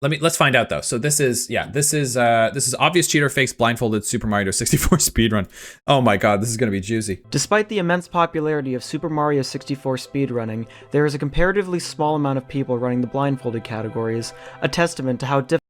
Let's find out though. So this is obvious cheater fakes blindfolded Super Mario 64 speedrun. Oh my god, this is gonna be juicy. Despite the immense popularity of Super Mario 64 speedrunning, there is a comparatively small amount of people running the blindfolded categories, a testament to how difficult.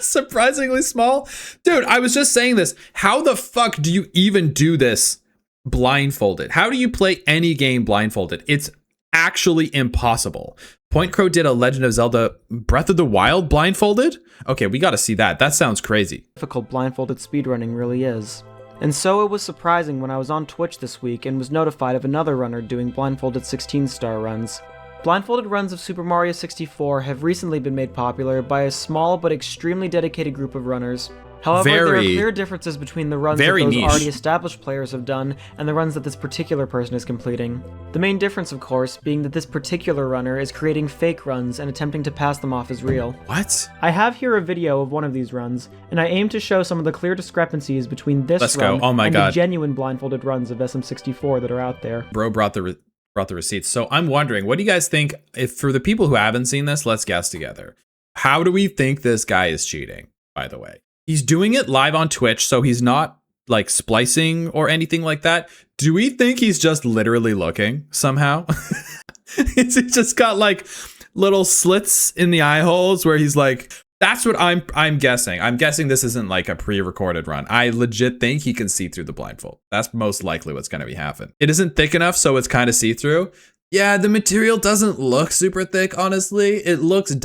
Surprisingly small? Dude, I was just saying this. How the fuck do you even do this blindfolded? How do you play any game blindfolded? It's actually impossible. Point Crow did a Legend of Zelda Breath of the Wild blindfolded? Okay, we gotta see that. That sounds crazy. Difficult blindfolded speedrunning really is. And so it was surprising when I was on Twitch this week and was notified of another runner doing blindfolded 16-star runs. Blindfolded runs of Super Mario 64 have recently been made popular by a small but extremely dedicated group of runners. However, there are clear differences between the runs that those already established players have done and the runs that this particular person is completing. The main difference, of course, being that this particular runner is creating fake runs and attempting to pass them off as real. What? I have here a video of one of these runs, and I aim to show some of the clear discrepancies between this run and the genuine blindfolded runs of SM64 that are out there. Bro brought the receipts. So I'm wondering, what do you guys think? If for the people who haven't seen this, let's guess together. How do we think this guy is cheating, by the way? He's doing it live on Twitch, so he's not like splicing or anything like that. Do we think he's just literally looking somehow? Is he just got like little slits in the eye holes where he's like, that's what I'm guessing. I'm guessing this isn't like a pre-recorded run. I legit think he can see through the blindfold. That's most likely what's going to be happening. It isn't thick enough, so it's kind of see-through. Yeah, the material doesn't look super thick, honestly. It looks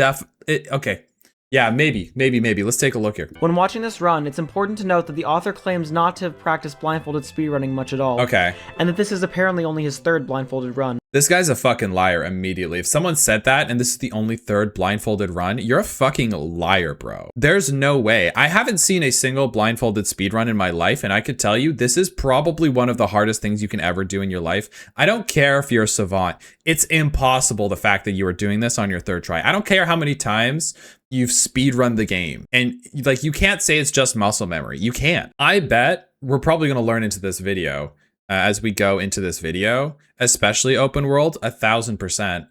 okay. Yeah, maybe. Let's take a look here. When watching this run, it's important to note that the author claims not to have practiced blindfolded speedrunning much at all. Okay. And that this is apparently only his third blindfolded run. This guy's a fucking liar immediately. If someone said that and this is the only third blindfolded run, you're a fucking liar, bro. There's no way. I haven't seen a single blindfolded speedrun in my life, and I could tell you this is probably one of the hardest things you can ever do in your life. I don't care if you're a savant. It's impossible, the fact that you are doing this on your third try. I don't care how many times you've speedrun the game. And like, you can't say it's just muscle memory. You can't. I bet we're probably going to learn into this video as we go into this video, especially open world, 1000%.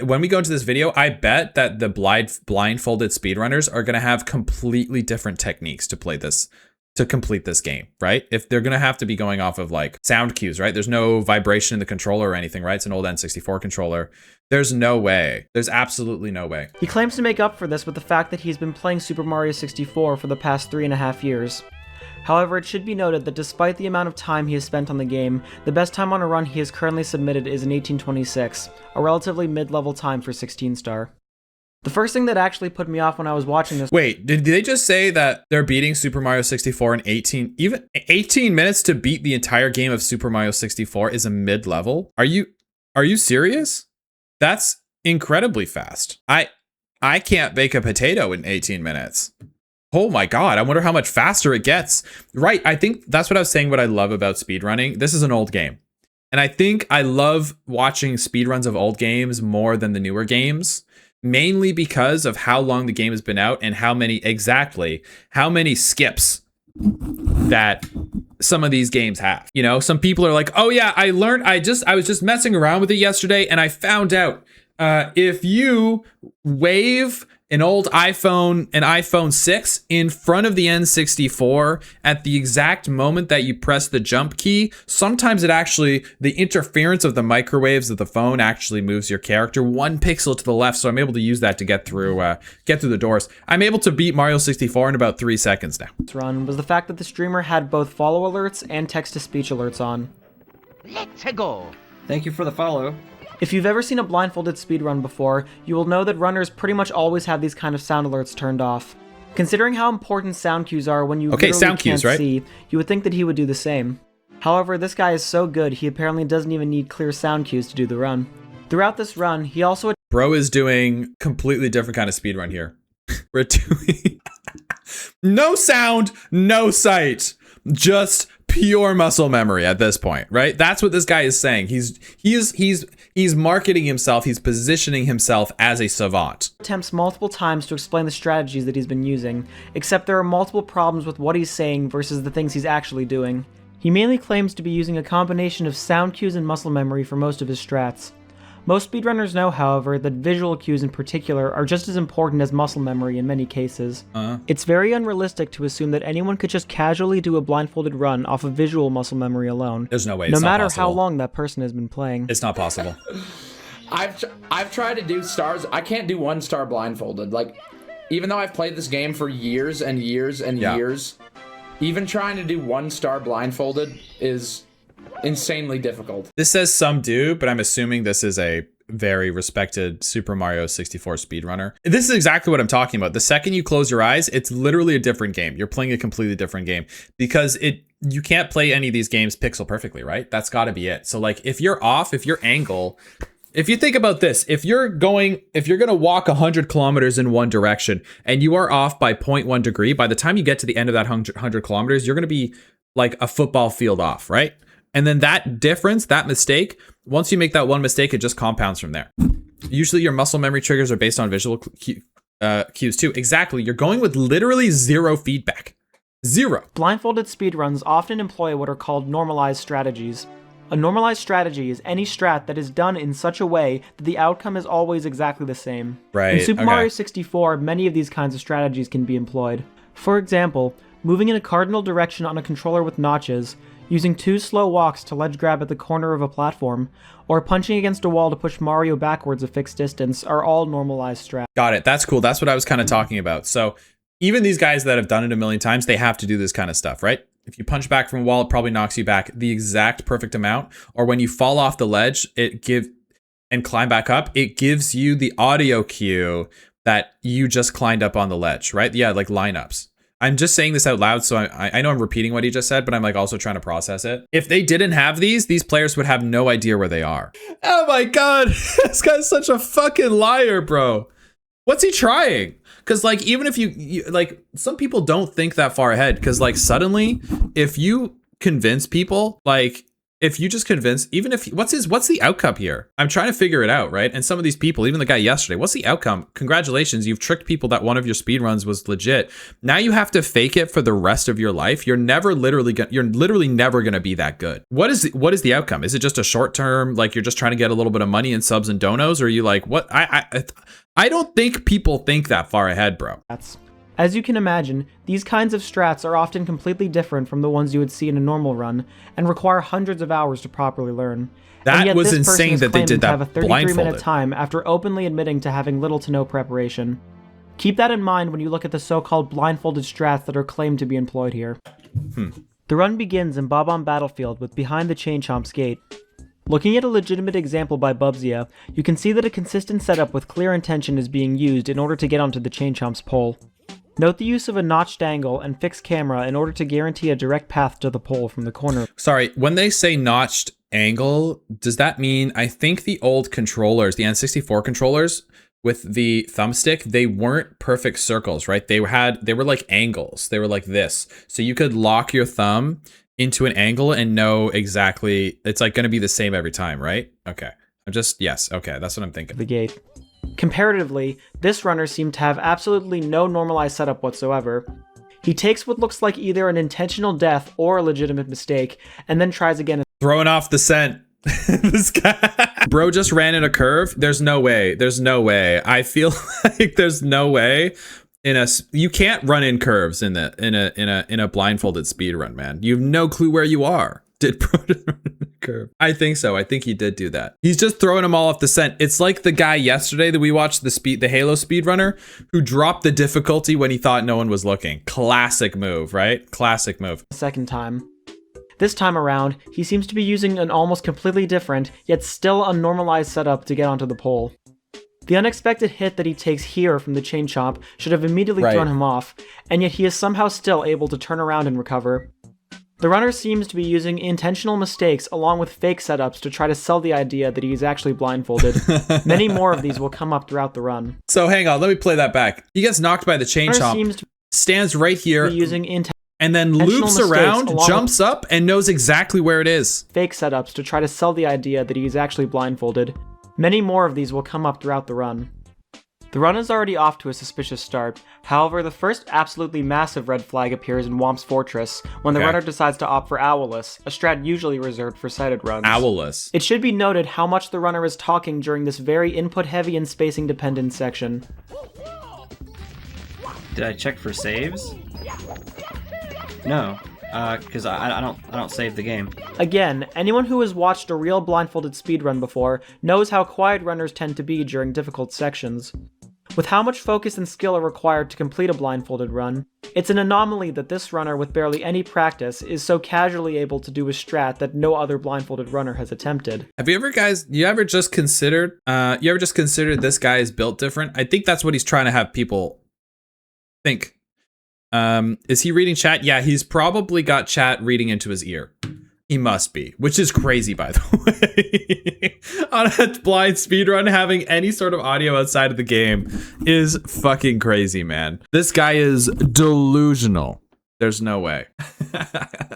When we go into this video, I bet that the blindfolded speedrunners are going to have completely different techniques to play this, to complete this game, right? If they're going to have to be going off of like sound cues, right? There's no vibration in the controller or anything, right? It's an old N64 controller. There's no way. There's absolutely no way. He claims to make up for this with the fact that he's been playing Super Mario 64 for the past 3.5 years. However, it should be noted that despite the amount of time he has spent on the game, the best time on a run he has currently submitted is in 1826, a relatively mid-level time for 16-star. The first thing that actually put me off when I was watching this— Wait, did they just say that they're beating Super Mario 64 in 18 minutes to beat the entire game of Super Mario 64 is a mid-level? Are you serious? That's incredibly fast. I can't bake a potato in 18 minutes. Oh my god, I wonder how much faster it gets. Right, I think that's what I was saying, what I love about speedrunning. This is an old game. And I think I love watching speedruns of old games more than the newer games, mainly because of how long the game has been out and how many skips that some of these games have. You know, some people are like, oh yeah, I was just messing around with it yesterday and I found out if you wave an iPhone 6 in front of the N64 at the exact moment that you press the jump key, sometimes the interference of the microwaves of the phone actually moves your character 1 pixel to the left. So I'm able to use that to get through the doors. I'm able to beat Mario 64 in about 3 seconds now. This run was the fact that the streamer had both follow alerts and text-to-speech alerts on. Let's go. Thank you for the follow. If you've ever seen a blindfolded speedrun before, you will know that runners pretty much always have these kind of sound alerts turned off. Considering how important sound cues are when you literally can't see, you would think that he would do the same. However, this guy is so good, he apparently doesn't even need clear sound cues to do the run. Throughout this run, he also— Bro is doing completely different kind of speedrun here. We're doing no sound, no sight, just pure muscle memory at this point, right? That's what this guy is saying. He's marketing himself. He's positioning himself as a savant. Attempts multiple times to explain the strategies that he's been using, except there are multiple problems with what he's saying versus the things he's actually doing. He mainly claims to be using a combination of sound cues and muscle memory for most of his strats. Most speedrunners know, however, that visual cues in particular are just as important as muscle memory in many cases. It's very unrealistic to assume that anyone could just casually do a blindfolded run off of visual muscle memory alone. There's no way. No It's not matter possible. how long that person has been playing. It's not possible. I've tried to do stars. I can't do 1 star blindfolded. Like, even though I've played this game for years and years and years, even trying to do 1 star blindfolded is insanely difficult. This says some do, but I'm assuming this is a very respected Super Mario 64 speedrunner. This is exactly what I'm talking about. The second you close your eyes, it's literally a different game. You're playing a completely different game because you can't play any of these games pixel perfectly, right? That's got to be it. So like if you're off, if your angle, if you think about this, if you're going to walk 100 kilometers in one direction and you are off by 0.1 degree, by the time you get to the end of that 100 kilometers, you're going to be like a football field off, right? And then that difference, that mistake, once you make that one mistake, it just compounds from there. Usually your muscle memory triggers are based on visual cues too. Exactly. You're going with literally zero feedback. Zero. Blindfolded speedruns often employ what are called normalized strategies. A normalized strategy is any strat that is done in such a way that the outcome is always exactly the same. Right. In Super Mario 64, many of these kinds of strategies can be employed. For example, moving in a cardinal direction on a controller with notches, using 2 slow walks to ledge grab at the corner of a platform, or punching against a wall to push Mario backwards a fixed distance are all normalized strats. Got it. That's cool. That's what I was kind of talking about. So even these guys that have done it a million times, they have to do this kind of stuff, right? If you punch back from a wall, it probably knocks you back the exact perfect amount. Or when you fall off the ledge, and climb back up, it gives you the audio cue that you just climbed up on the ledge, right? Yeah, like lineups. I'm just saying this out loud, so I know I'm repeating what he just said, but I'm like also trying to process it. If they didn't have these players would have no idea where they are. Oh my God, this guy's such a fucking liar, bro. What's he trying? Because like, even if you like, some people don't think that far ahead. Because like suddenly, if you convince people, like if you just convince, even if what's the outcome here? I'm trying to figure it out, right? And some of these people, even the guy yesterday, what's the outcome? Congratulations, you've tricked people that one of your speedruns was legit. Now you have to fake it for the rest of your life. You're literally never gonna be that good. What is the outcome? Is it just a short term, like you're just trying to get a little bit of money and subs and donos, or are you like, what? I don't think people think that far ahead, bro. As you can imagine, these kinds of strats are often completely different from the ones you would see in a normal run, and require hundreds of hours to properly learn. That was insane that they did that have a 33-minute time after openly admitting to having little to no preparation. Keep that in mind when you look at the so-called blindfolded strats that are claimed to be employed here. The run begins in Bob-omb Battlefield with Behind the Chain Chomp's Gate. Looking at a legitimate example by Bubsia, you can see that a consistent setup with clear intention is being used in order to get onto the Chain Chomp's pole. Note the use of a notched angle and fixed camera in order to guarantee a direct path to the pole from the corner. Sorry, when they say notched angle, does that mean, I think the old controllers, the N64 controllers with the thumbstick, they weren't perfect circles, right? They were like angles. They were like this. So you could lock your thumb into an angle and know exactly, it's like going to be the same every time, right? Okay. Yes, okay, that's what I'm thinking. The gate. Comparatively, this runner seemed to have absolutely no normalized setup whatsoever. He takes what looks like either an intentional death or a legitimate mistake, and then tries again. Throwing off the scent. This guy. Bro just ran in a curve. There's no way. I feel like there's no way. You can't run in curves in a blindfolded speed run, man. You have no clue where you are. Did Bro just run in a curve? I think so. I think he did do that. He's just throwing them all off the scent. It's like the guy yesterday that we watched, the Halo speedrunner, who dropped the difficulty when he thought no one was looking. Classic move, right? Classic move. Second time. This time around, he seems to be using an almost completely different, yet still unnormalized setup to get onto the pole. The unexpected hit that he takes here from the Chain Chomp should have immediately thrown him off, and yet he is somehow still able to turn around and recover. The runner seems to be using intentional mistakes along with fake setups to try to sell the idea that he is actually blindfolded. Many more of these will come up throughout the run. So hang on, let me play that back. He gets knocked by the Chain Chomp, stands right here, and then loops around, jumps up, and knows exactly where it is. Fake setups to try to sell the idea that he is actually blindfolded. Many more of these will come up throughout the run. The run is already off to a suspicious start. However, the first absolutely massive red flag appears in Womp's Fortress when the runner decides to opt for Owlless, a strat usually reserved for sighted runs. Owlless. It should be noted how much the runner is talking during this very input-heavy and spacing-dependent section. Did I check for saves? No, because I don't save the game. Again, anyone who has watched a real blindfolded speedrun before knows how quiet runners tend to be during difficult sections. With how much focus and skill are required to complete a blindfolded run, it's an anomaly that this runner with barely any practice is so casually able to do a strat that no other blindfolded runner has attempted. Have you ever just considered this guy is built different? I think that's what he's trying to have people think. Is he reading chat? Yeah, he's probably got chat reading into his ear. He must be, which is crazy, by the way. On a blind speedrun, having any sort of audio outside of the game is fucking crazy, man. This guy is delusional. There's no way.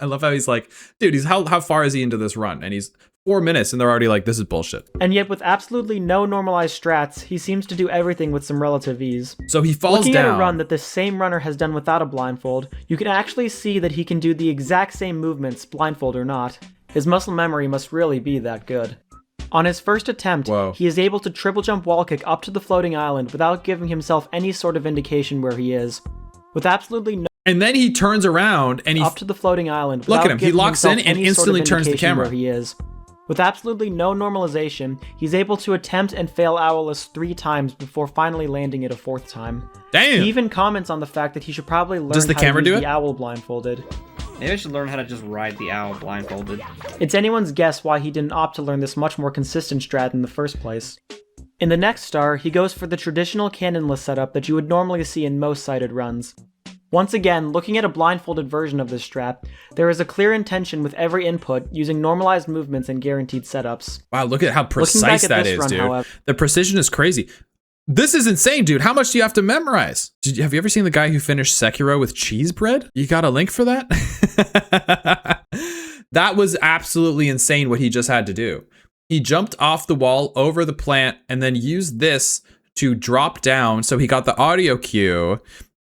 I love how he's like, dude, how far is he into this run? And he's 4 minutes and they're already like, this is bullshit. And yet with absolutely no normalized strats, he seems to do everything with some relative ease. So he falls Looking down. at a run that this same runner has done without a blindfold, you can actually see that he can do the exact same movements, blindfold or not. His muscle memory must really be that good. On his first attempt, he is able to triple jump wall kick up to the floating island without giving himself any sort of indication where he is. With absolutely no And then he turns around and he up to the floating island. Look at him. He locks in and instantly turns the camera. Where he is. With absolutely no normalization, he's able to attempt and fail Owlless 3 times before finally landing it a 4th time. Damn. He even comments on the fact that he should probably learn Does the how camera to use do the it? owl blindfolded. Maybe I should learn how to just ride the owl blindfolded. It's anyone's guess why he didn't opt to learn this much more consistent strat in the first place. In the next star, he goes for the traditional cannonless setup that you would normally see in most sighted runs. Once again, looking at a blindfolded version of this strat, there is a clear intention with every input using normalized movements and guaranteed setups. Wow, look at how precise that is, dude. However, the precision is crazy. This is insane, dude. How much do you have to memorize? Have you ever seen the guy who finished Sekiro with cheese bread? You got a link for that? That was absolutely insane what he just had to do. He jumped off the wall over the plant and then used this to drop down. So he got the audio cue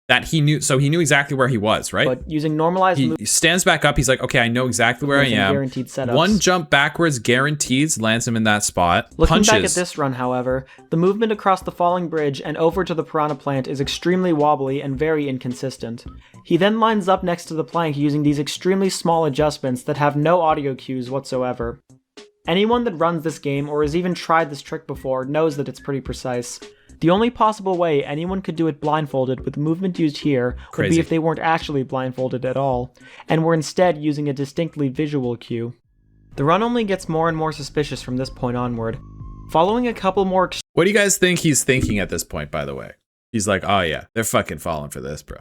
that he knew. So he knew exactly where he was, right? But using normalized he stands back up. He's like, okay, I know exactly where I am. Guaranteed setups. One jump backwards guaranteed lands him in that spot. Looking Punches. back at this run, however, the movement across the falling bridge and over to the piranha plant is extremely wobbly and very inconsistent. He then lines up next to the plank using these extremely small adjustments that have no audio cues whatsoever. Anyone that runs this game or has even tried this trick before knows that it's pretty precise. The only possible way anyone could do it blindfolded with the movement used here would be if they weren't actually blindfolded at all, and were instead using a distinctly visual cue. The run only gets more and more suspicious from this point onward. Following a couple more... What do you guys think he's thinking at this point, by the way? He's like, oh yeah, they're fucking falling for this, bro.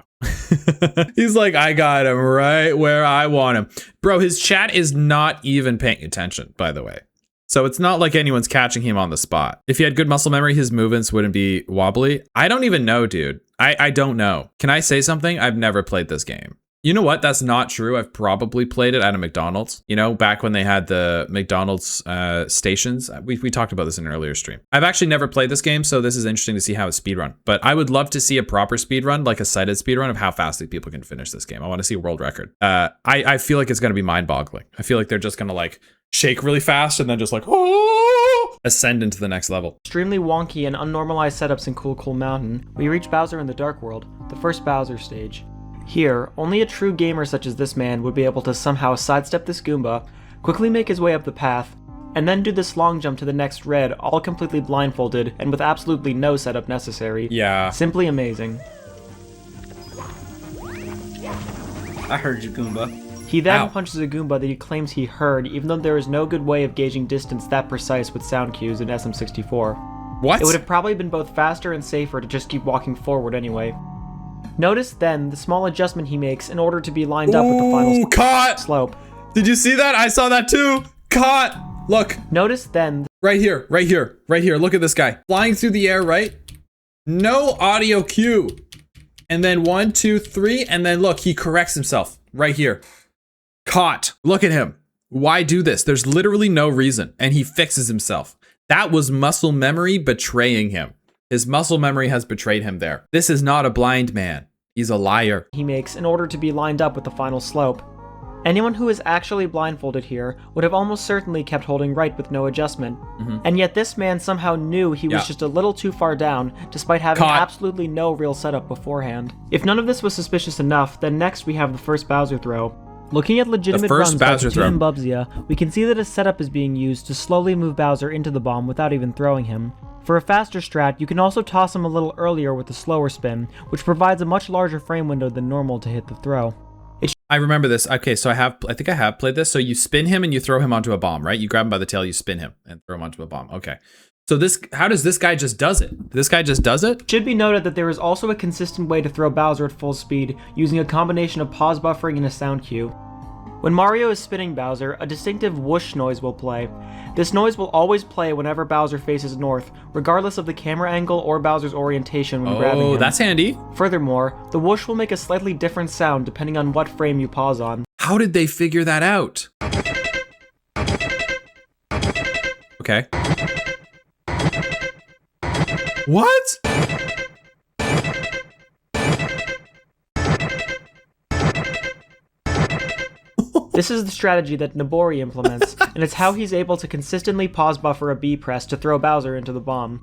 He's like, I got him right where I want him. Bro, his chat is not even paying attention, by the way. So it's not like anyone's catching him on the spot. If he had good muscle memory, his movements wouldn't be wobbly. I don't even know, dude. I don't know. Can I say something? I've never played this game. You know what? That's not true. I've probably played it at a McDonald's. You know, back when they had the McDonald's stations. We talked about this in an earlier stream. I've actually never played this game, so this is interesting to see how it's speedrun. But I would love to see a proper speedrun, like a cited speedrun of how fast people can finish this game. I want to see a world record. I feel like it's going to be mind-boggling. I feel like they're just going to like shake really fast and then just like, oh, ascend into the next level. Extremely wonky and unnormalized setups in Cool Cool Mountain, we reach Bowser in the Dark World, the first Bowser stage. Here, only a true gamer such as this man would be able to somehow sidestep this Goomba, quickly make his way up the path, and then do this long jump to the next red, all completely blindfolded and with absolutely no setup necessary. Yeah. Simply amazing. I heard you, Goomba. He then punches a Goomba that he claims he heard, even though there is no good way of gauging distance that precise with sound cues in SM64. What? It would have probably been both faster and safer to just keep walking forward anyway. Notice then the small adjustment he makes in order to be lined up with the final caught! slope. Did you see that? I saw that too. Caught. Look. Notice then. Right here, right here, right here. Look at this guy flying through the air, right? No audio cue. And then 1, 2, 3, and then look, he corrects himself right here. Caught. Look at him. Why do this? There's literally no reason. And he fixes himself. That was muscle memory betraying him. His muscle memory has betrayed him there. This is not a blind man. He's a liar. He makes in order to be lined up with the final slope. Anyone who is actually blindfolded here would have almost certainly kept holding right with no adjustment. And yet this man somehow knew he was just a little too far down, despite having absolutely no real setup beforehand. If none of this was suspicious enough, then next we have the first Bowser throw. Looking at legitimate runs by Toon and Bubsy, we can see that a setup is being used to slowly move Bowser into the bomb without even throwing him. For a faster strat, you can also toss him a little earlier with a slower spin, which provides a much larger frame window than normal to hit the throw. I remember this. Okay, so I think I have played this. So you spin him and you throw him onto a bomb, right? You grab him by the tail, you spin him and throw him onto a bomb. Okay. So how does this guy just does it? This guy just does it? Should be noted that there is also a consistent way to throw Bowser at full speed using a combination of pause buffering and a sound cue. When Mario is spinning Bowser, a distinctive whoosh noise will play. This noise will always play whenever Bowser faces north, regardless of the camera angle or Bowser's orientation when grabbing him. Oh, that's handy. Furthermore, the whoosh will make a slightly different sound depending on what frame you pause on. How did they figure that out? Okay. What? This is the strategy that Nobori implements, and it's how he's able to consistently pause buffer a B press to throw Bowser into the bomb.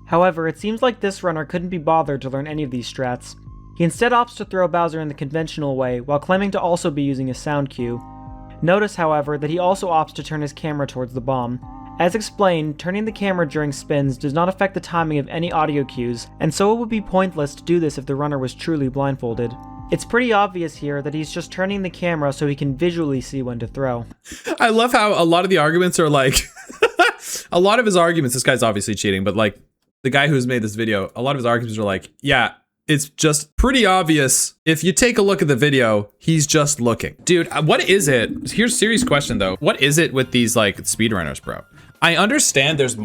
However, it seems like this runner couldn't be bothered to learn any of these strats. He instead opts to throw Bowser in the conventional way, while claiming to also be using a sound cue. Notice, however, that he also opts to turn his camera towards the bomb. As explained, turning the camera during spins does not affect the timing of any audio cues, and so it would be pointless to do this if the runner was truly blindfolded. It's pretty obvious here that he's just turning the camera so he can visually see when to throw. I love how a lot of the arguments are like, a lot of his arguments, this guy's obviously cheating, but like the guy who's made this video, a lot of his arguments are like, yeah, it's just pretty obvious. If you take a look at the video, he's just looking. Dude, what is it? Here's a serious question though. What is it with these like speedrunners, bro? I understand there's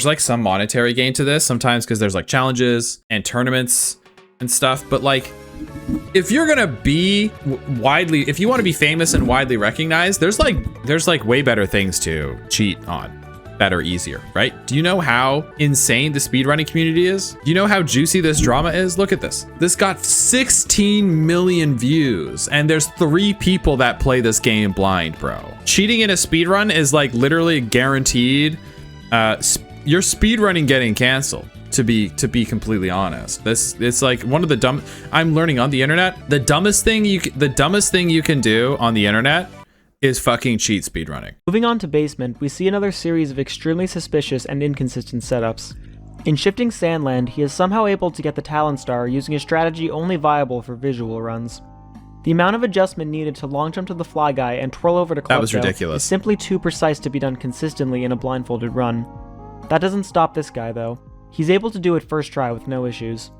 like some monetary gain to this sometimes because there's like challenges and tournaments and stuff, but like, if you're gonna be if you want to be famous and widely recognized, there's like way better things to cheat on. Better, easier, right? Do you know how insane the speedrunning community is? Do you know how juicy this drama is? Look at this. This got 16 million views, and there's 3 people that play this game blind, bro. Cheating in a speedrun is like literally guaranteed your speedrunning getting canceled. To be completely honest, it's like one of the I'm learning on the internet. The dumbest thing you can do on the internet is fucking cheat speedrunning. Moving on to Basement, we see another series of extremely suspicious and inconsistent setups. In Shifting Sandland, he is somehow able to get the Talon Star using a strategy only viable for visual runs. The amount of adjustment needed to long jump to the Fly Guy and twirl over to Klepto was ridiculous. is simply too precise to be done consistently in a blindfolded run. That doesn't stop this guy though. He's able to do it first try with no issues.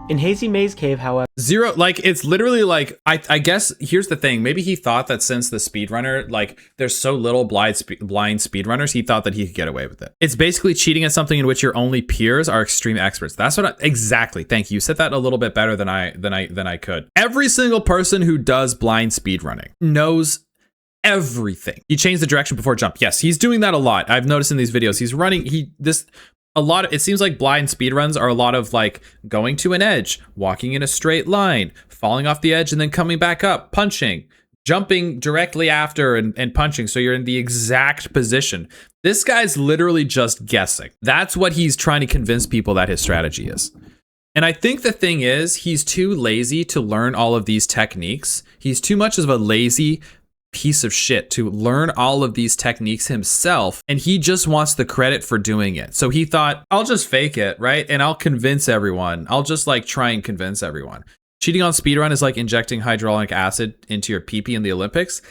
In Hazy Maze Cave, however... it's literally like, I guess, here's the thing. Maybe he thought that since the speedrunner, like, there's so little blind speedrunners, he thought that he could get away with it. It's basically cheating at something in which your only peers are extreme experts. That's what exactly. Thank you. You said that a little bit better than I could. Every single person who does blind speedrunning knows everything. He changed the direction before jump. Yes, he's doing that a lot. I've noticed in these videos. He's running, it seems like blind speedruns are a lot of like going to an edge, walking in a straight line, falling off the edge and then coming back up, punching, jumping directly after and punching. So you're in the exact position. This guy's literally just guessing. That's what he's trying to convince people that his strategy is. And I think the thing is, he's too lazy to learn all of these techniques. He's too much of a lazy piece of shit to learn all of these techniques himself, and he just wants the credit for doing it. So he thought, I'll just fake it, right? And I'll convince everyone. I'll just like try and convince everyone. Cheating on speedrun is like injecting hyaluronic acid into your pee-pee in the Olympics.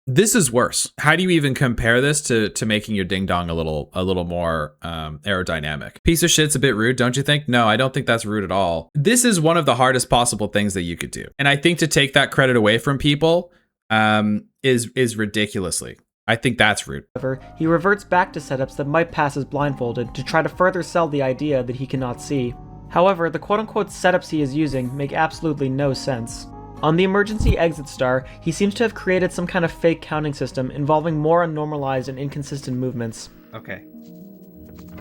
This is worse. How do you even compare this to making your ding dong a little more aerodynamic? Piece of shit's a bit rude, don't you think? No, I don't think that's rude at all. This is one of the hardest possible things that you could do. And I think to take that credit away from people is ridiculously. I think that's rude. However, he reverts back to setups that might pass as blindfolded to try to further sell the idea that he cannot see. However, the quote-unquote setups he is using make absolutely no sense. On the emergency exit star, he seems to have created some kind of fake counting system involving more unnormalized and inconsistent movements. Okay.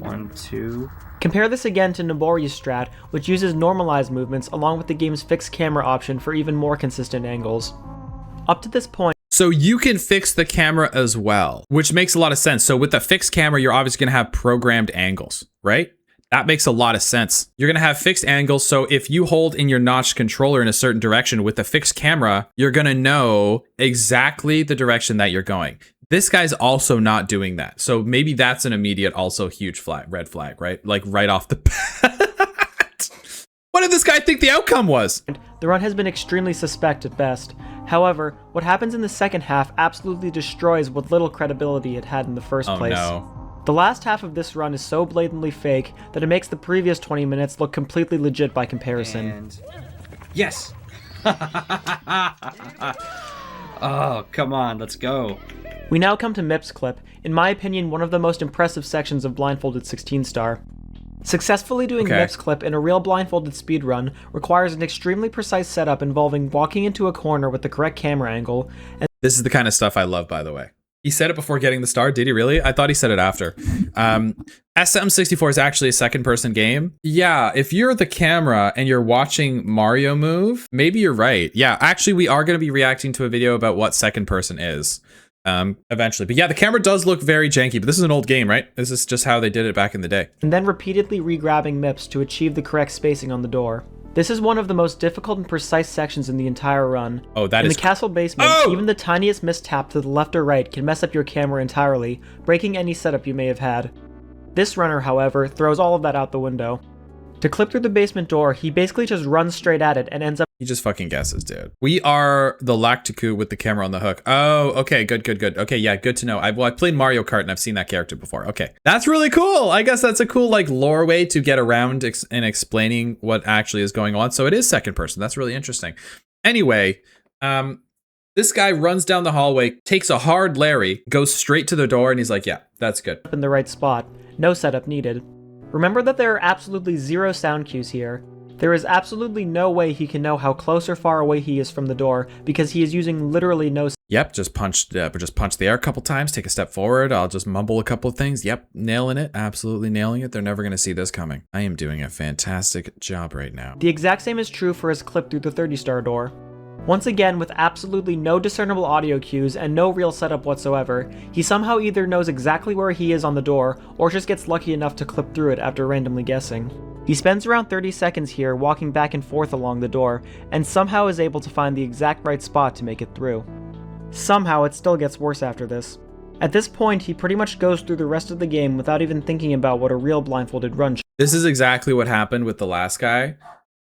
1, 2... Compare this again to Nobori's strat, which uses normalized movements along with the game's fixed camera option for even more consistent angles. Up to this point, so you can fix the camera as well, which makes a lot of sense. So with the fixed camera, you're obviously going to have programmed angles, right? That makes a lot of sense. You're going to have fixed angles. So if you hold in your notched controller in a certain direction with the fixed camera, you're going to know exactly the direction that you're going. This guy's also not doing that. So maybe that's an immediate, also huge flag, red flag, right? Like right off the bat. What did this guy think the outcome was? the run has been extremely suspect at best. However, what happens in the second half absolutely destroys what little credibility it had in the first place. No. The last half of this run is so blatantly fake that it makes the previous 20 minutes look completely legit by comparison. And... yes! Oh, come on, let's go. We now come to Mip's clip, in my opinion one of the most impressive sections of Blindfolded 16 Star. Successfully doing Mip's clip in a real blindfolded speedrun requires an extremely precise setup involving walking into a corner with the correct camera angle. And this is the kind of stuff I love, by the way. He said it before getting the star, did he really? I thought he said it after. SM64 is actually a second-person game. Yeah, if you're the camera and you're watching Mario move, maybe you're right. Yeah, actually, we are going to be reacting to a video about what second-person is eventually. But yeah, the camera does look very janky, but this is an old game, right? This is just how they did it back in the day. And then repeatedly re-grabbing Mips to achieve the correct spacing on the door. This is one of the most difficult and precise sections in the entire run. Oh, that in is... the castle basement, even the tiniest mistap to the left or right can mess up your camera entirely, breaking any setup you may have had. This runner, however, throws all of that out the window. To clip through the basement door, he basically just runs straight at it and ends up... He just fucking guesses, dude. We are the Lacticu with the camera on the hook. Oh, okay, good. Okay, yeah, good to know. I played Mario Kart and I've seen that character before. Okay, that's really cool. I guess that's a cool like lore way to get around and explaining what actually is going on. So it is second person. That's really interesting. Anyway, this guy runs down the hallway, takes a hard Larry, goes straight to the door, and he's like, yeah, that's good. In the right spot. No setup needed. Remember that there are absolutely zero sound cues here. There is absolutely no way he can know how close or far away he is from the door because he is using literally no... Yep, just punch the air a couple times, take a step forward, I'll just mumble a couple of things. Yep, nailing it, absolutely nailing it. They're never going to see this coming. I am doing a fantastic job right now. The exact same is true for his clip through the 30-star door. Once again, with absolutely no discernible audio cues and no real setup whatsoever, he somehow either knows exactly where he is on the door, or just gets lucky enough to clip through it after randomly guessing. He spends around 30 seconds here walking back and forth along the door, and somehow is able to find the exact right spot to make it through. Somehow it still gets worse after this. At this point, he pretty much goes through the rest of the game without even thinking about what a real blindfolded run should. This is exactly what happened with the last guy.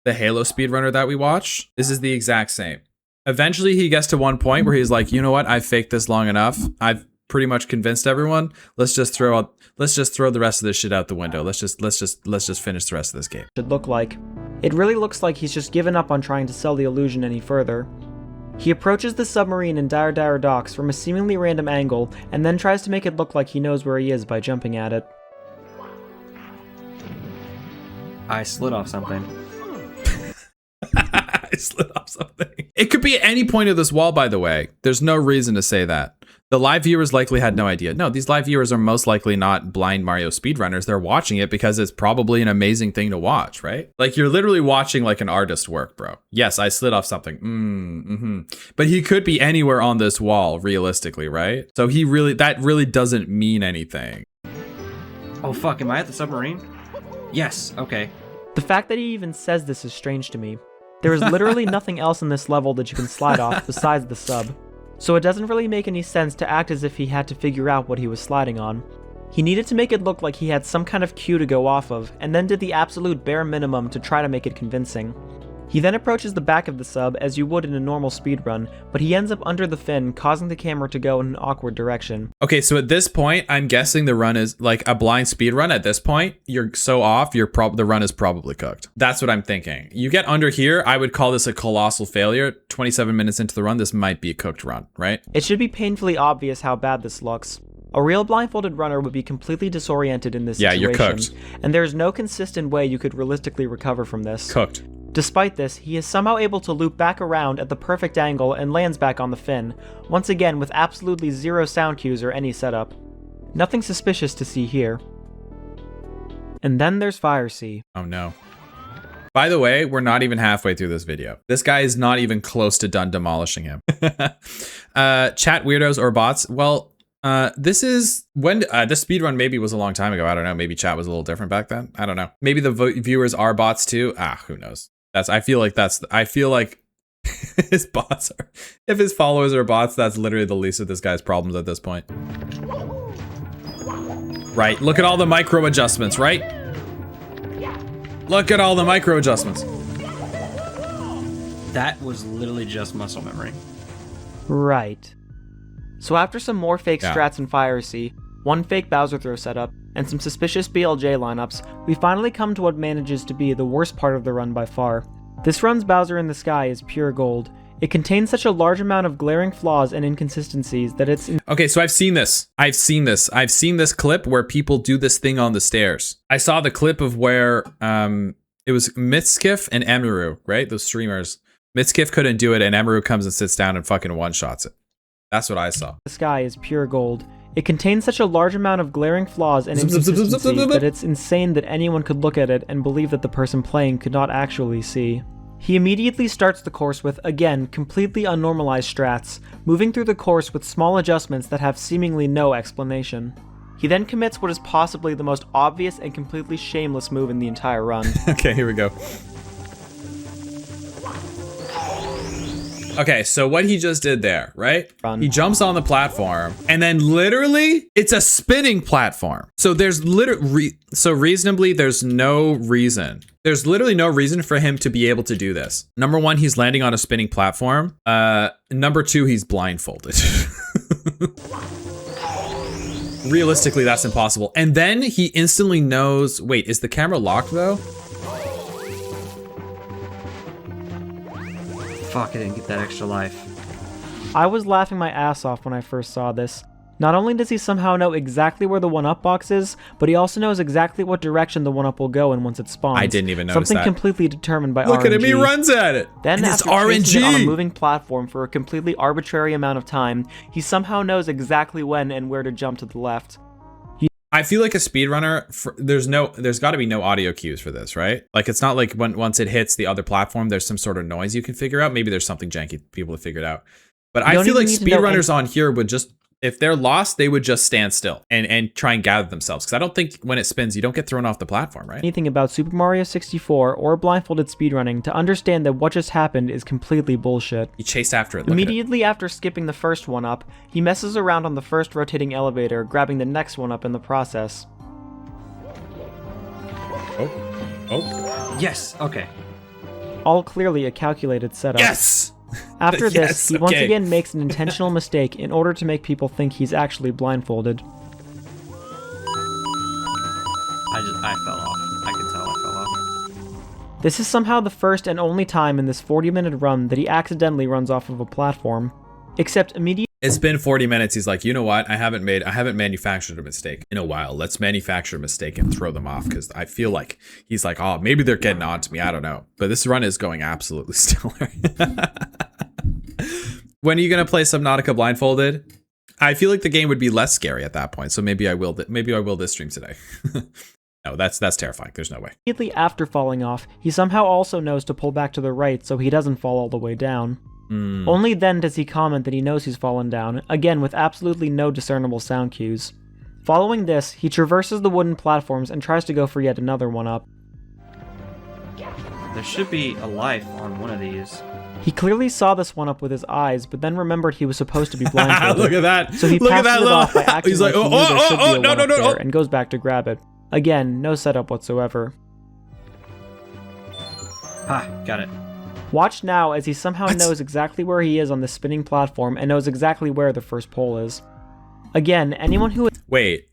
The Halo speedrunner that we watched, this is the exact same. Eventually he gets to one point where he's like, you know what, I've faked this long enough. I've pretty much convinced everyone. Let's just throw the rest of this shit out the window. Let's just finish the rest of this game. Should look like. It really looks like he's just given up on trying to sell the illusion any further. He approaches the submarine in Dire Dire Docks from a seemingly random angle and then tries to make it look like he knows where he is by jumping at it. I slid off something. I slid off something. It could be at any point of this wall, by the way. There's no reason to say that. The live viewers likely had no idea. No, these live viewers are most likely not blind Mario speedrunners. They're watching it because it's probably an amazing thing to watch, right? Like you're literally watching like an artist work, bro. Yes, I slid off something. But he could be anywhere on this wall, realistically, right? So that really doesn't mean anything. Oh fuck, am I at the submarine? Yes, okay. The fact that he even says this is strange to me. There is literally nothing else in this level that you can slide off besides the sub, so it doesn't really make any sense to act as if he had to figure out what he was sliding on. He needed to make it look like he had some kind of cue to go off of, and then did the absolute bare minimum to try to make it convincing. He then approaches the back of the sub as you would in a normal speedrun, but he ends up under the fin, causing the camera to go in an awkward direction. Okay, so at this point, I'm guessing the run is like a blind speedrun. At this point, you're so off, the run is probably cooked. That's what I'm thinking. You get under here, I would call this a colossal failure. 27 minutes into the run, this might be a cooked run, right? It should be painfully obvious how bad this looks. A real blindfolded runner would be completely disoriented in this situation. Yeah, you're cooked. And there's no consistent way you could realistically recover from this. Cooked. Despite this, he is somehow able to loop back around at the perfect angle and lands back on the fin, once again with absolutely zero sound cues or any setup. Nothing suspicious to see here. And then there's Fire Sea. Oh no. By the way, we're not even halfway through this video. This guy is not even close to done demolishing him. Chat weirdos or bots. Well, this is when the speedrun maybe was a long time ago. I don't know. Maybe chat was a little different back then. I don't know. Maybe the viewers are bots too. Who knows? I feel like his bots are, if his followers are bots, that's literally the least of this guy's problems at this point. Right. Look at all the micro adjustments, right? Look at all the micro adjustments. That was literally just muscle memory. Right. So after some more fake strats in Fire Sea, one fake Bowser throw setup, and some suspicious BLJ lineups, we finally come to what manages to be the worst part of the run by far. This run's Bowser in the Sky is pure gold. It contains such a large amount of glaring flaws and inconsistencies that it's... Okay, so I've seen this. I've seen this clip where people do this thing on the stairs. I saw the clip of where it was Mitskif and Emiru, right? Those streamers. Mitskif couldn't do it, and Emiru comes and sits down and fucking one-shots it. That's what I saw. The Sky is pure gold. It contains such a large amount of glaring flaws and inconsistencies that it's insane that anyone could look at it and believe that the person playing could not actually see. He immediately starts the course with, again, completely unnormalized strats, moving through the course with small adjustments that have seemingly no explanation. He then commits what is possibly the most obvious and completely shameless move in the entire run. Okay, here we go. Okay, so what he just did there, right? He jumps on the platform, and then literally, it's a spinning platform. So there's reasonably, there's no reason. There's literally no reason for him to be able to do this. Number one, he's landing on a spinning platform. Number two, he's blindfolded. Realistically, that's impossible. And then he instantly knows, wait, is the camera locked though? Fuck, I didn't get that extra life. I was laughing my ass off when I first saw this. Not only does he somehow know exactly where the 1-up box is, but he also knows exactly what direction the 1-up will go in once it spawns. I didn't even notice Something that. completely determined by RNG. Look at him, he runs at it. Then and after it's chasing it on a RNG. moving platform for a completely arbitrary amount of time, he somehow knows exactly when and where to jump to the left. I feel like a speedrunner, there's got to be no audio cues for this, right? Like, it's not like once it hits the other platform, there's some sort of noise you can figure out. Maybe there's something janky people have figured out. But I feel like speedrunners on here would just, if they're lost, they would just stand still and try and gather themselves. Because I don't think when it spins, you don't get thrown off the platform, right? Anything about Super Mario 64 or blindfolded speedrunning to understand that what just happened is completely bullshit. He chased after it. Immediately after skipping the first 1-up, he messes around on the first rotating elevator, grabbing the next 1-up in the process. Oh. Yes, okay. All clearly a calculated setup. Yes! After this, Yes, he once okay. again makes an intentional mistake in order to make people think he's actually blindfolded. I fell off. I can tell I fell off. This is somehow the first and only time in this 40-minute run that he accidentally runs off of a platform. Except immediately. It's been 40 minutes. He's like, you know what? I haven't manufactured a mistake in a while. Let's manufacture a mistake and throw them off, because I feel like he's like, oh, maybe they're getting on to me. I don't know. But this run is going absolutely stellar. When are you gonna play Subnautica blindfolded? I feel like the game would be less scary at that point. So maybe I will this stream today. No, that's terrifying. There's no way. Immediately after falling off, he somehow also knows to pull back to the right so he doesn't fall all the way down. Only then does he comment that he knows he's fallen down, again with absolutely no discernible sound cues. Following this, he traverses the wooden platforms and tries to go for yet another 1-up. There should be a life on one of these. He clearly saw this 1-up with his eyes, but then remembered he was supposed to be blindfolded. Look at that. So he Look at passes that it off by acting He's like, like he knew there should be a 1-up no. there and goes back to grab it. Again, no setup whatsoever. Ha, got it. Watch now as he somehow knows exactly where he is on the spinning platform and knows exactly where the first pole is. Again, anyone who... Wait,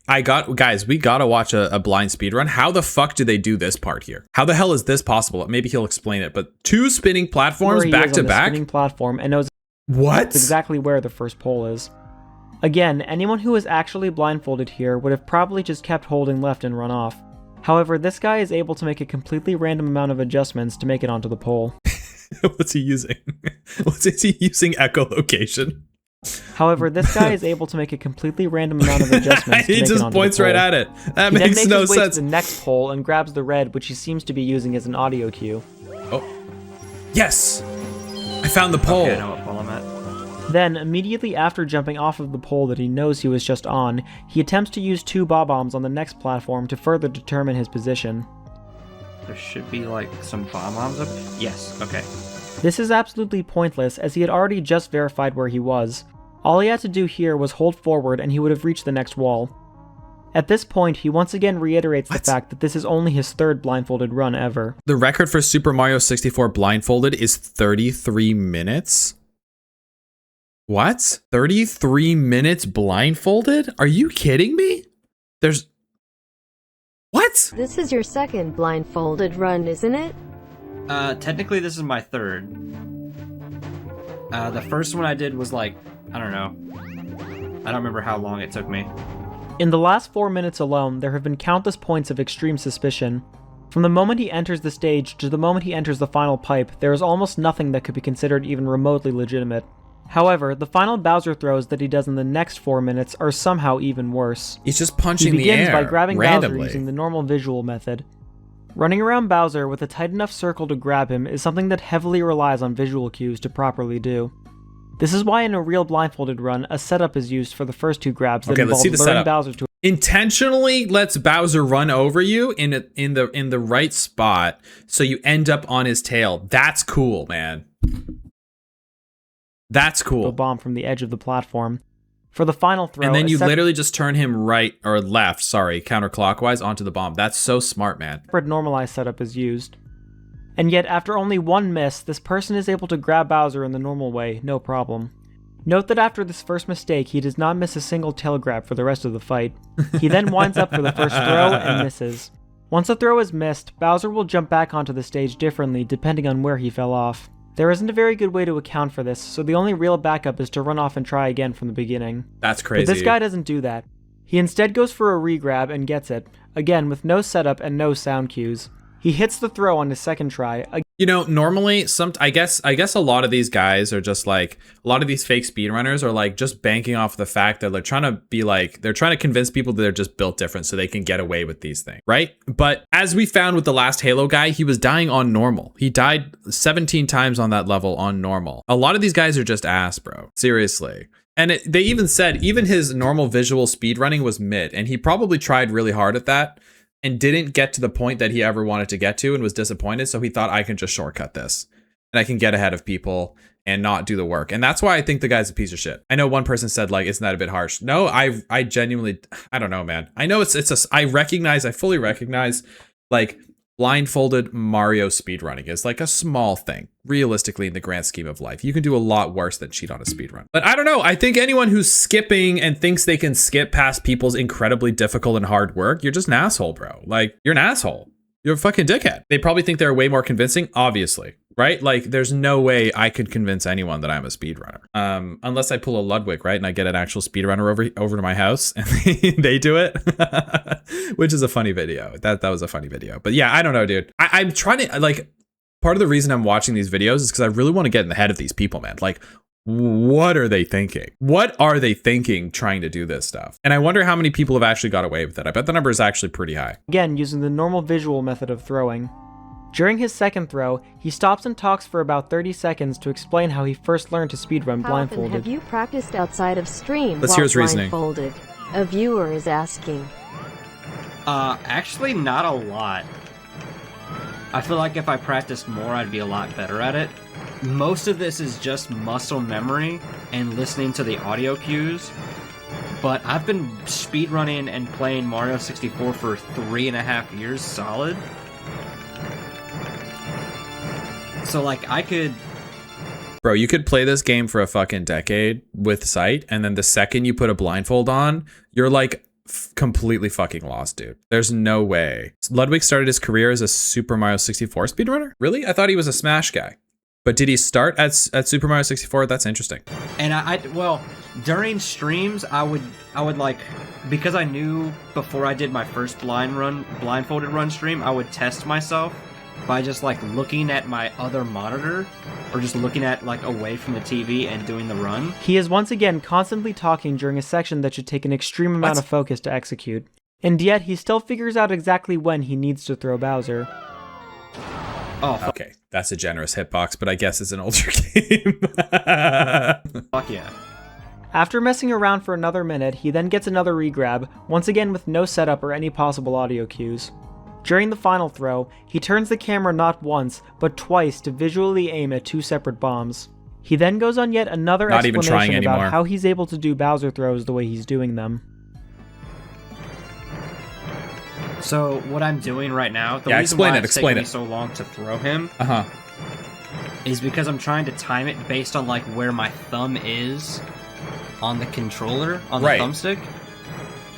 guys, we gotta watch a blind speedrun. How the fuck do they do this part here? How the hell is this possible? Maybe he'll explain it, but 2 spinning platforms back to back? Spinning platform and knows what? exactly where the first pole is. Again, anyone who is actually blindfolded here would have probably just kept holding left and run off. However, this guy is able to make a completely random amount of adjustments to make it onto the pole. What's he using? Is he using echolocation? However, this guy is able to make a completely random amount of adjustments. He just points right at it. That he makes then makes no his way sense. to the next pole and grabs the red, which he seems to be using as an audio cue. Oh, yes! I found the pole. Okay, I know what pole I'm at. Then, immediately after jumping off of the pole that he knows he was just on, he attempts to use 2 bob-ombs on the next platform to further determine his position. There should be, like, some bomb-bombs up. Yes, okay. This is absolutely pointless, as he had already just verified where he was. All he had to do here was hold forward and he would have reached the next wall. At this point, he once again reiterates the fact that this is only his 3rd blindfolded run ever. The record for Super Mario 64 blindfolded is 33 minutes? What? 33 minutes blindfolded? Are you kidding me? There's... What? This is your 2nd blindfolded run, isn't it? Technically this is my 3rd. The first one I did was like, I don't know. I don't remember how long it took me. In the last 4 minutes alone, there have been countless points of extreme suspicion. From the moment he enters the stage to the moment he enters the final pipe, there is almost nothing that could be considered even remotely legitimate. However, the final Bowser throws that he does in the next 4 minutes are somehow even worse. He's just punching he the air begins by grabbing randomly. Bowser using the normal visual method. Running around Bowser with a tight enough circle to grab him is something that heavily relies on visual cues to properly do. This is why in a real blindfolded run, a setup is used for the first 2 grabs that involve luring Bowser to intentionally lets Bowser run over you in the right spot so you end up on his tail. That's cool, man. That's cool. a bomb from the edge of the platform. For the final throw, and then you literally just turn him right or left, counterclockwise onto the bomb. That's so smart, man. separate normalized setup is used. And yet, after only 1 miss, this person is able to grab Bowser in the normal way, no problem. Note that after this first mistake, he does not miss a single tail grab for the rest of the fight. He then winds up for the first throw and misses. Once a throw is missed, Bowser will jump back onto the stage differently depending on where he fell off. There isn't a very good way to account for this, so the only real backup is to run off and try again from the beginning. That's crazy. But this guy doesn't do that. He instead goes for a regrab and gets it, again with no setup and no sound cues. He hits the throw on his second try. You know, normally, I guess a lot of these guys are just like, a lot of these fake speedrunners are like just banking off the fact that they're trying to be like, they're trying to convince people that they're just built different so they can get away with these things, right? But as we found with the last Halo guy, he was dying on normal. He died 17 times on that level on normal. A lot of these guys are just ass, bro. Seriously. And they even said, even his normal visual speedrunning was mid, and he probably tried really hard at that and didn't get to the point that he ever wanted to get to and was disappointed. So he thought, I can just shortcut this and I can get ahead of people and not do the work. And that's why I think the guy's a piece of shit. I know one person said like, isn't that a bit harsh? No, I genuinely, I don't know, man. I know I fully recognize like blindfolded Mario speedrunning is like a small thing, realistically, in the grand scheme of life. You can do a lot worse than cheat on a speedrun. But I don't know. I think anyone who's skipping and thinks they can skip past people's incredibly difficult and hard work, you're just an asshole, bro. Like, you're an asshole. You're a fucking dickhead. They probably think they're way more convincing, obviously, right? Like, there's no way I could convince anyone that I'm a speedrunner. Unless I pull a Ludwig, right? And I get an actual speedrunner over to my house and they do it, which is a funny video. That was a funny video. But yeah, I don't know, dude. I'm trying to, like, part of the reason I'm watching these videos is because I really want to get in the head of these people, man. Like, what are they thinking? What are they thinking trying to do this stuff? And I wonder how many people have actually got away with it. I bet the number is actually pretty high. Again, using the normal visual method of throwing. During his second throw, he stops and talks for about 30 seconds to explain how he first learned to speedrun How often blindfolded. have you practiced outside of stream Let's while hear his reasoning. blindfolded? A viewer is asking. Actually not a lot. I feel like if I practiced more, I'd be a lot better at it. Most of this is just muscle memory and listening to the audio cues. But I've been speedrunning and playing Mario 64 for 3.5 years solid. So like I could... Bro, you could play this game for a fucking decade with sight, and then the second you put a blindfold on, you're like completely fucking lost, dude. There's no way. Ludwig started his career as a Super Mario 64 speedrunner? Really? I thought he was a Smash guy. But did he start at Super Mario 64? That's interesting. And well, during streams, I would like, because I knew before I did my first blindfolded run stream, I would test myself by just like looking at my other monitor or just looking at like away from the TV and doing the run. He is once again constantly talking during a section that should take an extreme amount of focus to execute. And yet, he still figures out exactly when he needs to throw Bowser. Oh, Okay, that's a generous hitbox, but I guess it's an older game. fuck yeah. After messing around for another minute, he then gets another regrab, once again with no setup or any possible audio cues. During the final throw, he turns the camera not once, but twice to visually aim at 2 separate bombs. He then goes on yet another Not even trying explanation anymore. about how he's able to do Bowser throws the way he's doing them. So what I'm doing right now, the Yeah, reason explain why it, it's explain taking me it. so long to throw him Uh-huh. is because I'm trying to time it based on like where my thumb is on the controller, on the Right. thumbstick.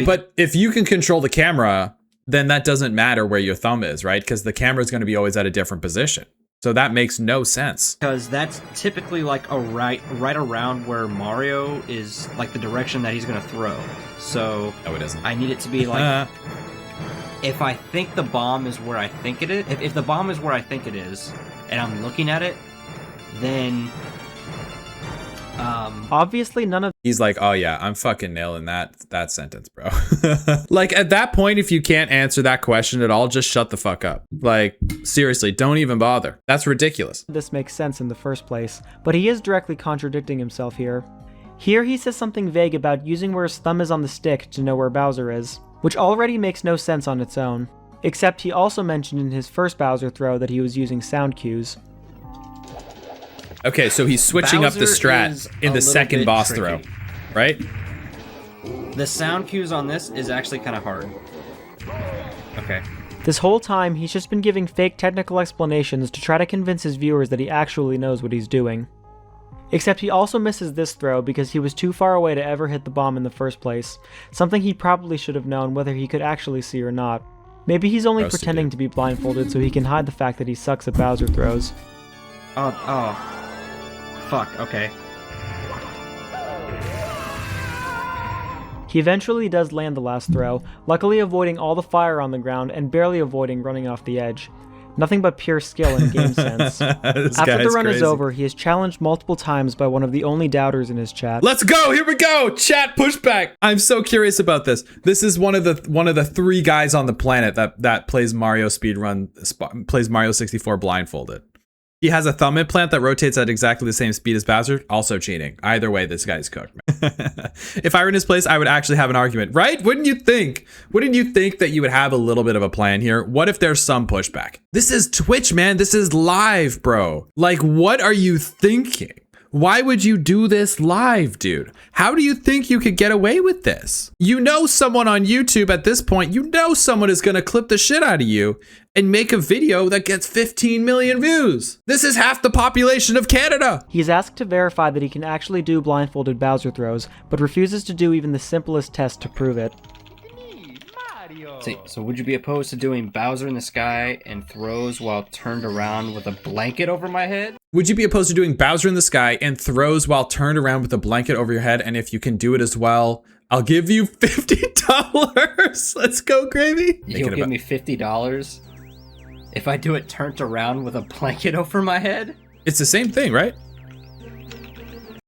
But if you can control the camera, then that doesn't matter where your thumb is, right? Because the camera is going to be always at a different position. So that makes no sense. Because that's typically like a right around where Mario is, like the direction that he's gonna throw. So No, it isn't. I need it to be like, if I think the bomb is where I think it is, if the bomb is where I think it is, and I'm looking at it, then Obviously, none of He's like, oh yeah, I'm fucking nailing that sentence, bro. Like at that point, if you can't answer that question at all, just shut the fuck up. Like seriously, don't even bother. That's ridiculous. this makes sense in the first place, but he is directly contradicting himself here. Here he says something vague about using where his thumb is on the stick to know where Bowser is, which already makes no sense on its own. Except he also mentioned in his first Bowser throw that he was using sound cues. Okay, so he's switching up the Bowser strat is in a the little second bit boss tricky. throw, right? the sound cues on this is actually kind of hard. Okay. This whole time, he's just been giving fake technical explanations to try to convince his viewers that he actually knows what he's doing. Except he also misses this throw because he was too far away to ever hit the bomb in the first place, something he probably should have known whether he could actually see or not. Maybe he's only Roasted pretending dude. to be blindfolded so he can hide the fact that he sucks at Bowser throws. Oh. Fuck, okay. He eventually does land the last throw, luckily avoiding all the fire on the ground and barely avoiding running off the edge. Nothing but pure skill and game sense. This After the guy's run is crazy. over, he is challenged multiple times by one of the only doubters in his chat. Let's go. Here we go. Chat pushback. I'm so curious about this. This is one of the 3 guys on the planet that plays Mario plays Mario 64 blindfolded. He has a thumb implant that rotates at exactly the same speed as Bowser. Also cheating. Either way, this guy's cooked. If I were in his place, I would actually have an argument, right? Wouldn't you think? Wouldn't you think that you would have a little bit of a plan here? What if there's some pushback? This is Twitch, man. This is live, bro. Like, what are you thinking? Why would you do this live, dude? How do you think you could get away with this? You know someone on YouTube at this point, you know someone is gonna clip the shit out of you and make a video that gets 15 million views. This is half the population of Canada. He is asked to verify that he can actually do blindfolded Bowser throws, but refuses to do even the simplest test to prove it. So would you be opposed to doing Bowser in the sky and throws while turned around with a blanket over my head? Would you be opposed to doing Bowser in the sky and throws while turned around with a blanket over your head? And if you can do it as well, I'll give you $50. Let's go, Gravy. You'll give me $50 if I do it turned around with a blanket over my head? It's the same thing, right?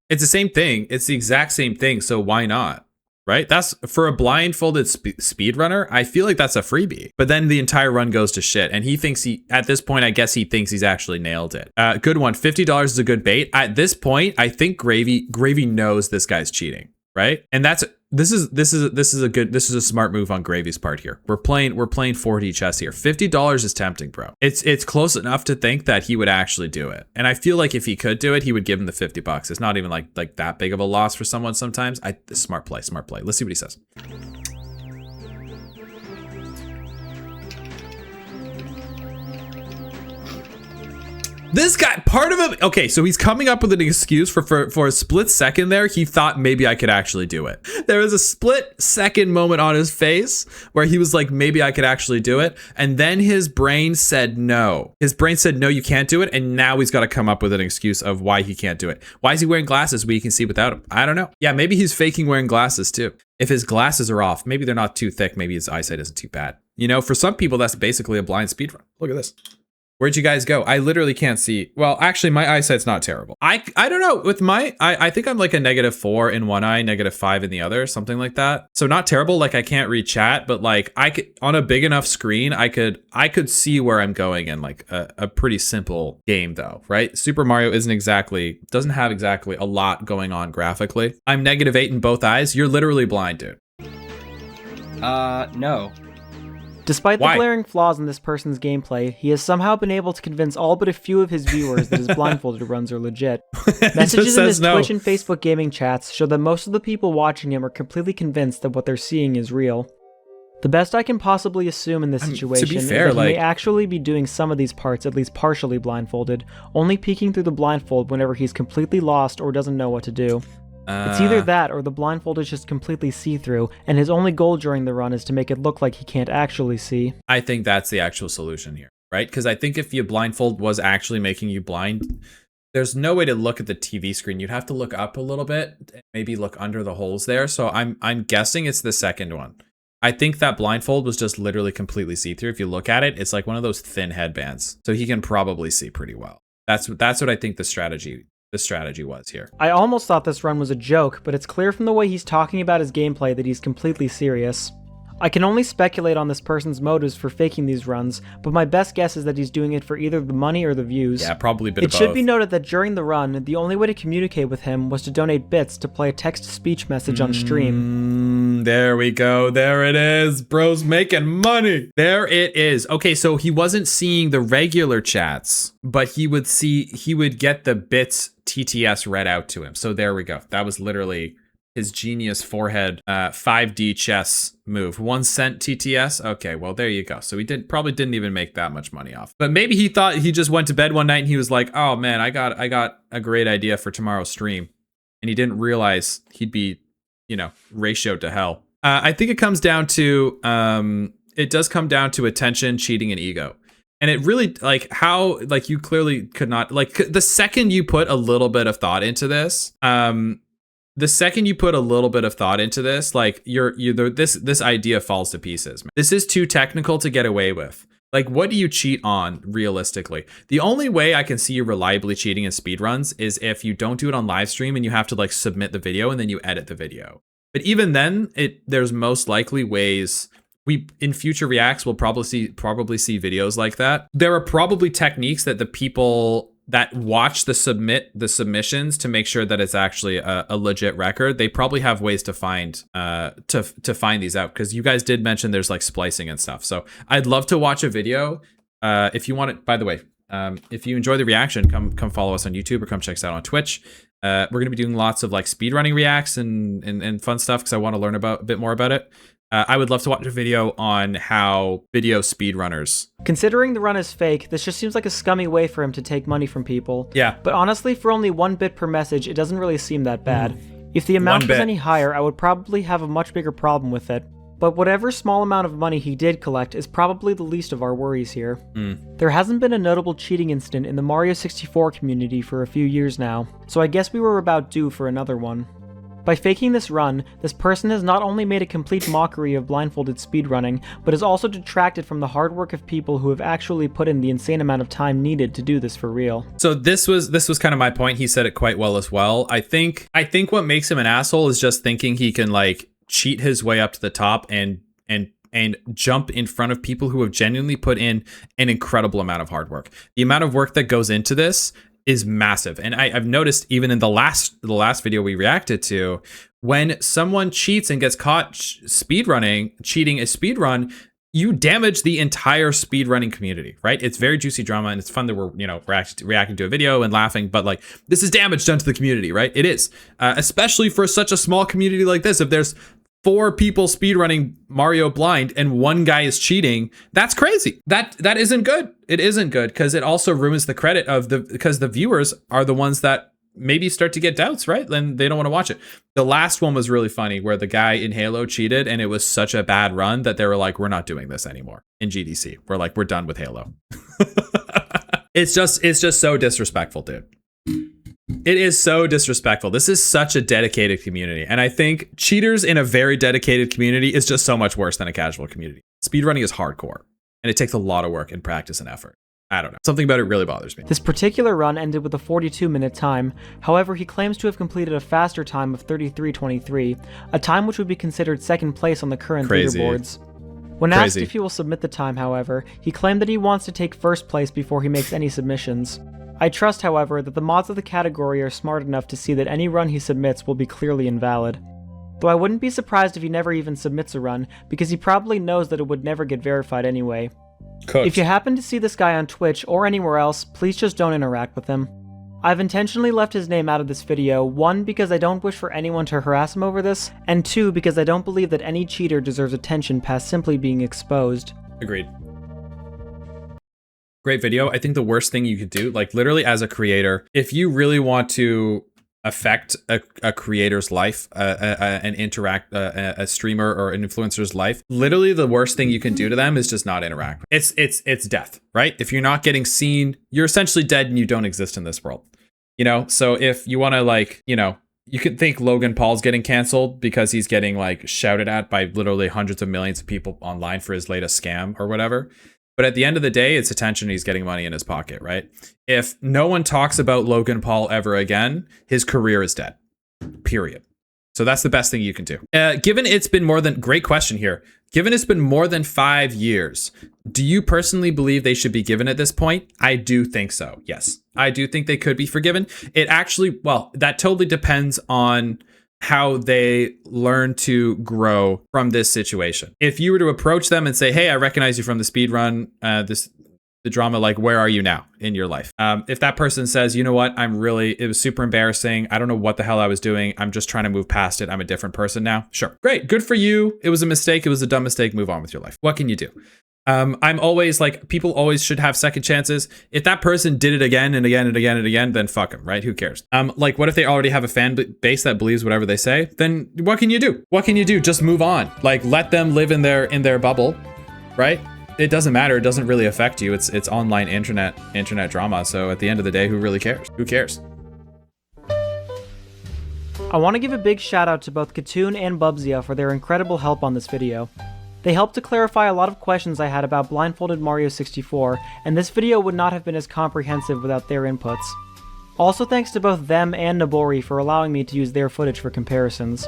It's the same thing. It's the exact same thing. So why not? Right? That's for a blindfolded speedrunner. I feel like that's a freebie. But then the entire run goes to shit. And he thinks at this point, I guess he thinks he's actually nailed it. Good one. $50 is a good bait. At this point, I think Gravy knows this guy's cheating, right? And this is a smart move on Gravy's part here. We're playing 4D chess here. $50 is tempting, bro. It's close enough to think that he would actually do it. And I feel like if he could do it, he would give him the $50. It's not even like that big of a loss for someone sometimes. Smart play. Let's see what he says. This guy, part of him, okay, so he's coming up with an excuse for a split second there. He thought maybe I could actually do it. There was a split second moment on his face where he was like, maybe I could actually do it. And then his brain said no. His brain said, no, you can't do it. And now he's got to come up with an excuse of why he can't do it. Why is he wearing glasses where you can see without him? I don't know. Yeah, maybe he's faking wearing glasses too. If his glasses are off, maybe they're not too thick. Maybe his eyesight isn't too bad. You know, for some people, that's basically a blind speedrun. Look at this. Where'd you guys go? I literally can't see. Well, actually, my eyesight's not terrible. I don't know. With I think I'm like a -4 in one eye, -5 in the other, something like that. So not terrible. Like I can't read chat, but like I could, on a big enough screen, I could see where I'm going in like a pretty simple game though, right? Super Mario doesn't have exactly a lot going on graphically. I'm -8 in both eyes. You're literally blind, dude. No. Despite the Why? glaring flaws in this person's gameplay, he has somehow been able to convince all but a few of his viewers that his blindfolded runs are legit. Messages in his Twitch and Facebook gaming chats show that most of the people watching him are completely convinced that what they're seeing is real. The best I can possibly assume in this situation is that he may actually be doing some of these parts at least partially blindfolded, only peeking through the blindfold whenever he's completely lost or doesn't know what to do. It's either that or the blindfold is just completely see-through, and his only goal during the run is to make it look like he can't actually see. I think that's the actual solution here, right? Because I think if your blindfold was actually making you blind, there's no way to look at the TV screen. You'd have to look up a little bit, maybe look under the holes there. So I'm guessing it's the second one. I think that blindfold was just literally completely see-through. If you look at it, it's like one of those thin headbands. So he can probably see pretty well. That's what I think the strategy was here. I almost thought this run was a joke, but it's clear from the way he's talking about his gameplay that he's completely serious. I can only speculate on this person's motives for faking these runs, but my best guess is that he's doing it for either the money or the views. Yeah, probably a bit of both. It should be noted that during the run, the only way to communicate with him was to donate bits to play a text-to-speech message on stream. There we go. There it is. Bro's making money. There it is. Okay, so he wasn't seeing the regular chats, but he would get the bits TTS read out to him. So there we go. That was literally his genius forehead 5D chess move. 1 cent TTS. Okay, well there you go. So he probably didn't even make that much money off. But maybe he thought he just went to bed one night and he was like, "Oh man, I got a great idea for tomorrow's stream," and he didn't realize he'd be, ratioed to hell. I think it comes down to attention, cheating, and ego. And it really, you clearly could not, the second you put a little bit of thought into this, this idea falls to pieces. This is too technical to get away with. Like, what do you cheat on realistically? The only way I can see you reliably cheating in speedruns is if you don't do it on live stream and you have to submit the video and then you edit the video. But even then, there's most likely ways. In future reacts, we'll probably see videos like that. There are probably techniques that the people that watch the submissions to make sure that it's actually a legit record. They probably have ways to find find these out, because you guys did mention there's splicing and stuff. So I'd love to watch a video. If you want it, by the way, if you enjoy the reaction, come follow us on YouTube or come check us out on Twitch. We're gonna be doing lots of speedrunning reacts and fun stuff because I want to learn a bit more about it. I would love to watch a video on how video speedrunners. Considering the run is fake, this just seems like a scummy way for him to take money from people. Yeah. But honestly, for only 1 bit per message, it doesn't really seem that bad. If the amount was any higher, I would probably have a much bigger problem with it. But whatever small amount of money he did collect is probably the least of our worries here. There hasn't been a notable cheating incident in the Mario 64 community for a few years now, so I guess we were about due for another one. By faking this run, this person has not only made a complete mockery of blindfolded speedrunning, but has also detracted from the hard work of people who have actually put in the insane amount of time needed to do this for real. So this was kind of my point. He said it quite well as well. I think what makes him an asshole is just thinking he can cheat his way up to the top and jump in front of people who have genuinely put in an incredible amount of hard work. The amount of work that goes into this is massive. And I've noticed even in the last video we reacted to, when someone cheats and gets caught cheating a speedrun, you damage the entire speedrunning community, right? It's very juicy drama and it's fun that we're, reacting to a video and laughing, but this is damage done to the community, right? It is, especially for such a small community like this. If there's 4 people speedrunning Mario blind and 1 guy is cheating, that's crazy. That isn't good. It isn't good because it also ruins the credit because the viewers are the ones that maybe start to get doubts, right? Then they don't want to watch it. The last one was really funny where the guy in Halo cheated and it was such a bad run that they were like, we're not doing this anymore in GDC. We're done with Halo. It's just so disrespectful, dude. It is so disrespectful. This is such a dedicated community. And I think cheaters in a very dedicated community is just so much worse than a casual community. Speedrunning is hardcore and it takes a lot of work and practice and effort. I don't know. Something about it really bothers me. This particular run ended with a 42-minute time. However, he claims to have completed a faster time of 33:23, a time which would be considered second place on the current Crazy. leaderboards. When asked if he will submit the time, however, he claimed that he wants to take first place before he makes any submissions. I trust, however, that the mods of the category are smart enough to see that any run he submits will be clearly invalid. Though I wouldn't be surprised if he never even submits a run, because he probably knows that it would never get verified anyway. Cooked. If you happen to see this guy on Twitch or anywhere else, please just don't interact with him. I've intentionally left his name out of this video, 1 because I don't wish for anyone to harass him over this, and 2 because I don't believe that any cheater deserves attention past simply being exposed. Agreed. Great video. I think the worst thing you could do, like literally as a creator, if you really want to affect a creator's life, a streamer or an influencer's life, literally the worst thing you can do to them is just not interact. It's death, right? If you're not getting seen, you're essentially dead and you don't exist in this world. You know, so if you want to, like, you know, you could think Logan Paul's getting canceled because he's getting like shouted at by literally hundreds of millions of people online for his latest scam or whatever. But at the end of the day, it's attention. He's getting money in his pocket, right? If no one talks about Logan Paul ever again, his career is dead, period. So that's the best thing you can do. Given it's been great question here. Given it's been more than 5 years, do you personally believe they should be given at this point? I do think so. Yes, I do think they could be forgiven. It actually, well, that totally depends on how they learn to grow from this situation. If you were to approach them and say, hey, I recognize you from the speedrun, the drama, like, where are you now in your life? If that person says, you know what, it was super embarrassing. I don't know what the hell I was doing. I'm just trying to move past it. I'm a different person now. Sure. Great. Good for you. It was a mistake. It was a dumb mistake. Move on with your life. What can you do? I'm always like, people always should have second chances. If that person did it again and again and again and again, then fuck them, right? Who cares? Like, what if they already have a fan base that believes whatever they say? Then what can you do? What can you do? Just move on. Like, let them live in their bubble, right? It doesn't matter. It doesn't really affect you. It's online internet drama. So at the end of the day, who really cares? Who cares? I want to give a big shout out to both Katoon and Bubzia for their incredible help on this video. They helped to clarify a lot of questions I had about Blindfolded Mario 64, and this video would not have been as comprehensive without their inputs. Also thanks to both them and Nabori for allowing me to use their footage for comparisons.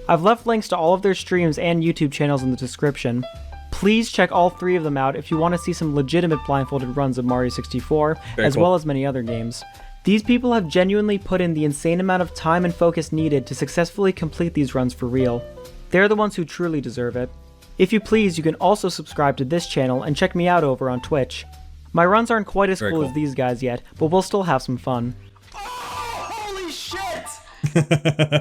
I've left links to all of their streams and YouTube channels in the description. Please check all 3 of them out if you want to see some legitimate blindfolded runs of Mario 64, as well as many other games. These people have genuinely put in the insane amount of time and focus needed to successfully complete these runs for real. They're the ones who truly deserve it. If you please, you can also subscribe to this channel and check me out over on Twitch. My runs aren't quite as cool as these guys yet, but we'll still have some fun. Oh, holy shit!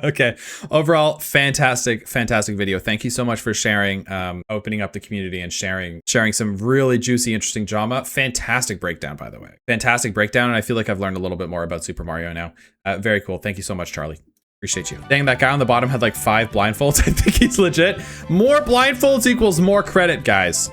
Okay. Overall, fantastic video. Thank you so much for sharing, opening up the community and sharing some really juicy, interesting drama. Fantastic breakdown, by the way. Fantastic breakdown, and I feel like I've learned a little bit more about Super Mario now. Very cool. Thank you so much, Charlie. Appreciate you. Dang, that guy on the bottom had like 5 blindfolds. I think he's legit. More blindfolds equals more credit, guys.